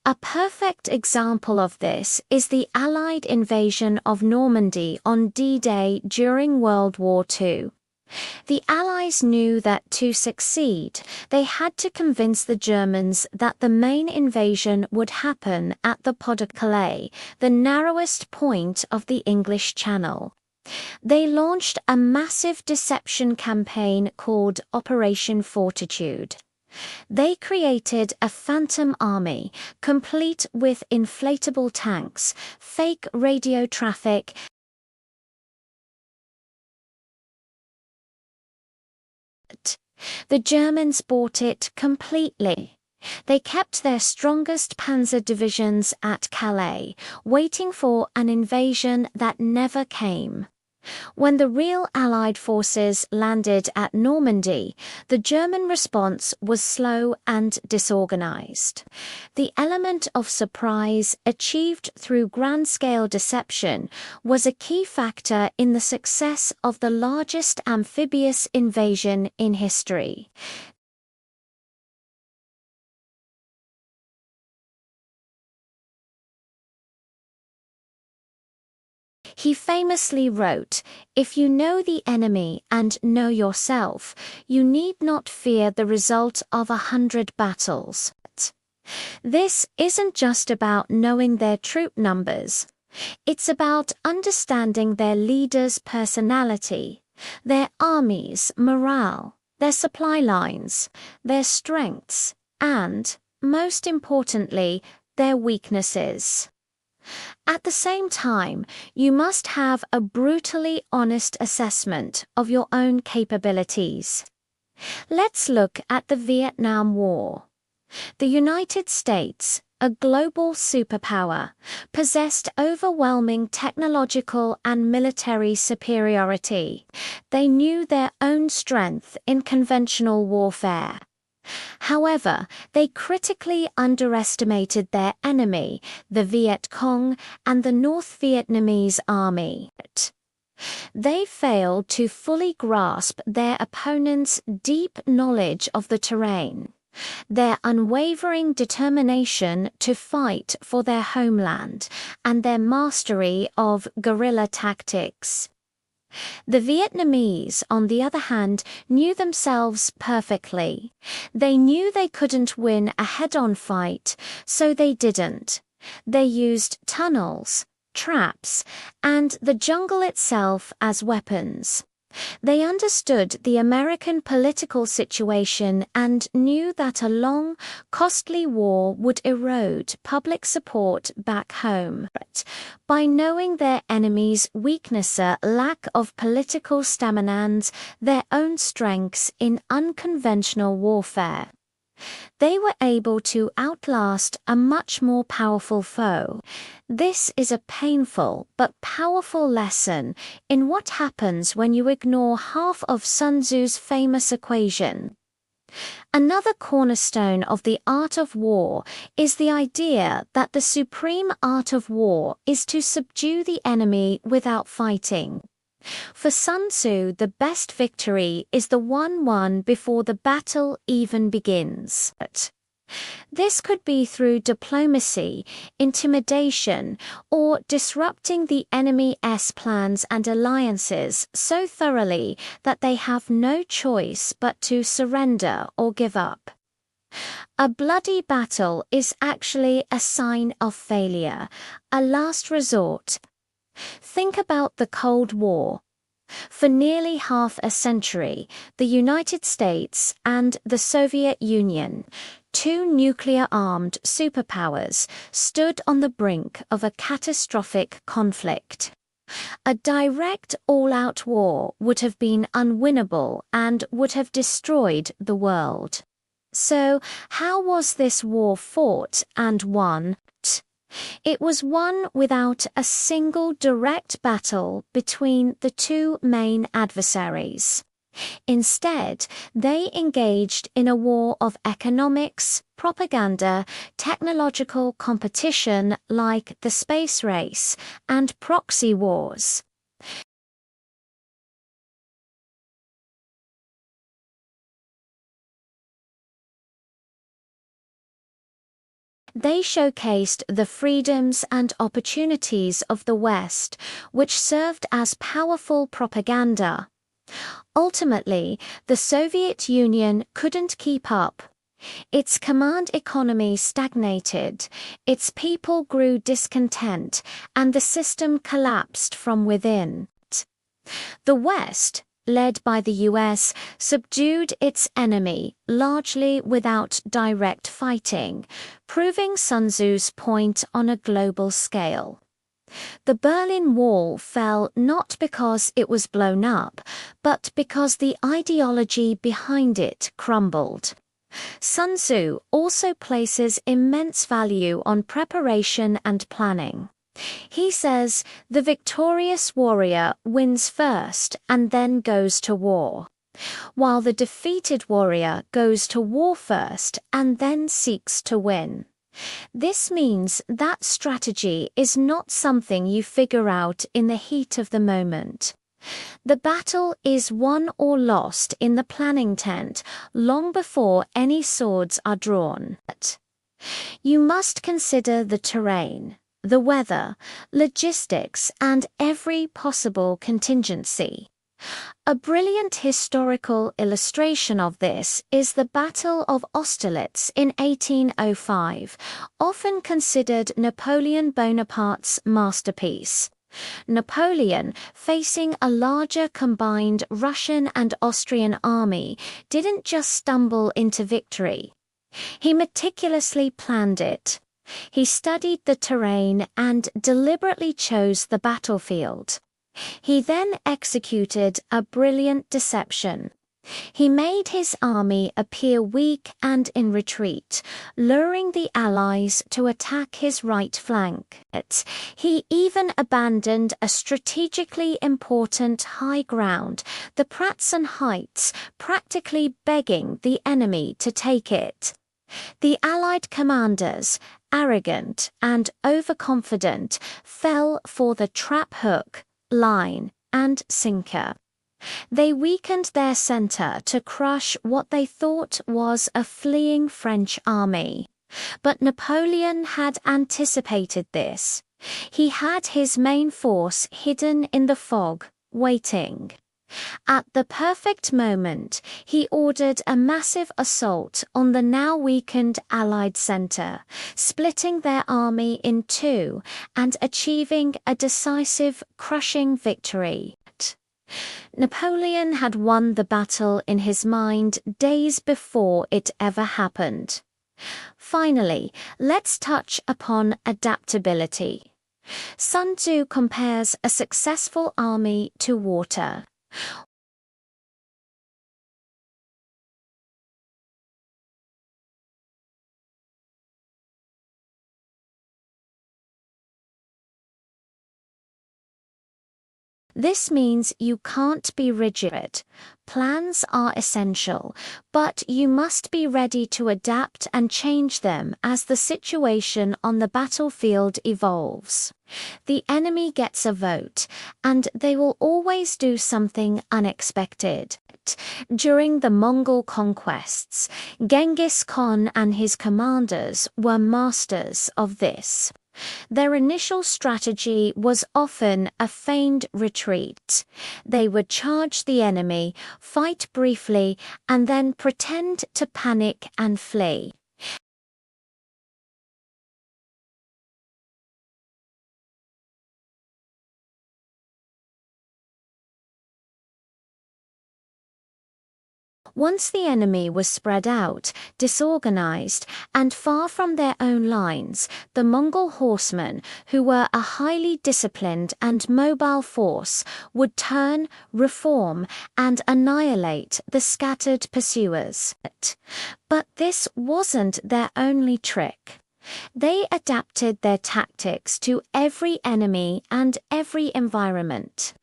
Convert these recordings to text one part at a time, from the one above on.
A perfect example of this is the Allied invasion of Normandy on D-Day during World War II. The Allies knew that to succeed, they had to convince the Germans that the main invasion would happen at the Pas de Calais, the narrowest point of the English Channel. They launched a massive deception campaign called Operation Fortitude. They created a phantom army, complete with inflatable tanks, fake radio traffic, the Germans bought it completely. They kept their strongest panzer divisions at Calais, waiting for an invasion that never came. When the real Allied forces landed at Normandy, the German response was slow and disorganized. The element of surprise achieved through grand-scale deception was a key factor in the success of the largest amphibious invasion in history. He famously wrote, "If you know the enemy and know yourself, you need not fear the result of 100 battles." This isn't just about knowing their troop numbers. It's about understanding their leader's personality, their army's morale, their supply lines, their strengths, and, most importantly, their weaknesses. At the same time, you must have a brutally honest assessment of your own capabilities. Let's look at the Vietnam War. The United States, a global superpower, possessed overwhelming technological and military superiority. They knew their own strength in conventional warfare. However, they critically underestimated their enemy, the Viet Cong and the North Vietnamese Army. They failed to fully grasp their opponent's deep knowledge of the terrain, their unwavering determination to fight for their homeland, and their mastery of guerrilla tactics. The Vietnamese, on the other hand, knew themselves perfectly. They knew they couldn't win a head-on fight, so they didn't. They used tunnels, traps, and the jungle itself as weapons. They understood the American political situation and knew that a long, costly war would erode public support back home. By knowing their enemy's weakness, lack of political stamina, and their own strengths in unconventional warfare, they were able to outlast a much more powerful foe. This is a painful but powerful lesson in what happens when you ignore half of Sun Tzu's famous equation. Another cornerstone of the art of war is the idea that the supreme art of war is to subdue the enemy without fighting. For Sun Tzu, the best victory is the one won before the battle even begins. This could be through diplomacy, intimidation, or disrupting the enemy's plans and alliances so thoroughly that they have no choice but to surrender or give up. A bloody battle is actually a sign of failure, a last resort. Think about the Cold War. For nearly half a century, the United States and the Soviet Union, two nuclear-armed superpowers, stood on the brink of a catastrophic conflict. A direct all-out war would have been unwinnable and would have destroyed the world. So, how was this war fought and won? It was won without a single direct battle between the two main adversaries. Instead, they engaged in a war of economics, propaganda, technological competition like the space race, and proxy wars. They showcased the freedoms and opportunities of the West, which served as powerful propaganda. Ultimately, the Soviet Union couldn't keep up. Its command economy stagnated, its people grew discontent, and the system collapsed from within. The West, led by the US, subdued its enemy, largely without direct fighting, proving Sun Tzu's point on a global scale. The Berlin Wall fell not because it was blown up, but because the ideology behind it crumbled. Sun Tzu also places immense value on preparation and planning. He says, the victorious warrior wins first and then goes to war, while the defeated warrior goes to war first and then seeks to win. This means that strategy is not something you figure out in the heat of the moment. The battle is won or lost in the planning tent long before any swords are drawn. You must consider the terrain, the weather, logistics, and every possible contingency. A brilliant historical illustration of this is the Battle of Austerlitz in 1805, often considered Napoleon Bonaparte's masterpiece. Napoleon, facing a larger combined Russian and Austrian army, didn't just stumble into victory. He meticulously planned it. He studied the terrain and deliberately chose the battlefield. He then executed a brilliant deception. He made his army appear weak and in retreat, luring the Allies to attack his right flank. He even abandoned a strategically important high ground, the Pratzen Heights, practically begging the enemy to take it. The Allied commanders, arrogant and overconfident, fell for the trap hook, line, and sinker. They weakened their center to crush what they thought was a fleeing French army. But Napoleon had anticipated this. He had his main force hidden in the fog, waiting. At the perfect moment, he ordered a massive assault on the now weakened Allied center, splitting their army in two and achieving a decisive, crushing victory. Napoleon had won the battle in his mind days before it ever happened. Finally, let's touch upon adaptability. Sun Tzu compares a successful army to water. This means you can't be rigid. Plans are essential, but you must be ready to adapt and change them as the situation on the battlefield evolves. The enemy gets a vote, and they will always do something unexpected. During the Mongol conquests, Genghis Khan and his commanders were masters of this. Their initial strategy was often a feigned retreat. They would charge the enemy, fight briefly, and then pretend to panic and flee. Once the enemy was spread out, disorganized, and far from their own lines, the Mongol horsemen, who were a highly disciplined and mobile force, would turn, reform, and annihilate the scattered pursuers. But this wasn't their only trick. They adapted their tactics to every enemy and every environment.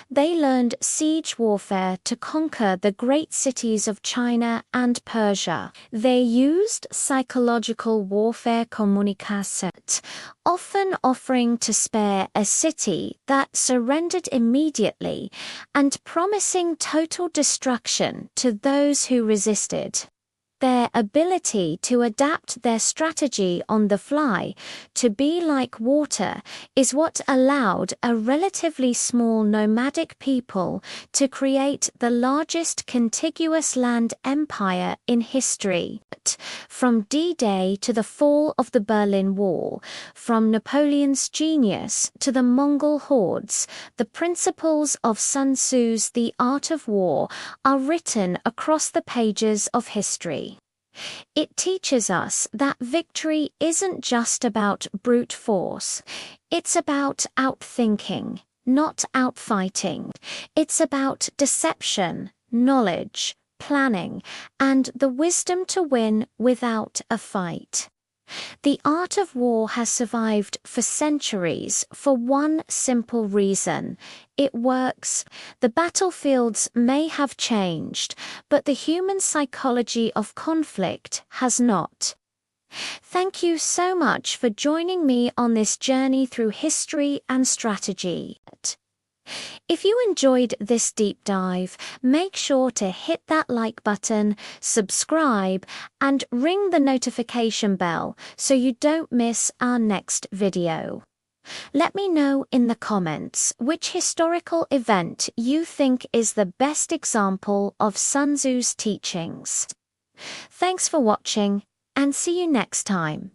They learned siege warfare to conquer the great cities of China and Persia. They used psychological warfare communication, often offering to spare a city that surrendered immediately and promising total destruction to those who resisted. Their ability to adapt their strategy on the fly, to be like water, is what allowed a relatively small nomadic people to create the largest contiguous land empire in history. From D-Day to the fall of the Berlin Wall, from Napoleon's genius to the Mongol hordes, the principles of Sun Tzu's The Art of War are written across the pages of history. It teaches us that victory isn't just about brute force. It's about outthinking, not outfighting. It's about deception, knowledge, planning, and the wisdom to win without a fight. The art of war has survived for centuries for one simple reason. It works. The battlefields may have changed, but the human psychology of conflict has not. Thank you so much for joining me on this journey through history and strategy. If you enjoyed this deep dive, make sure to hit that like button, subscribe, and ring the notification bell so you don't miss our next video. Let me know in the comments which historical event you think is the best example of Sun Tzu's teachings. Thanks for watching, and see you next time.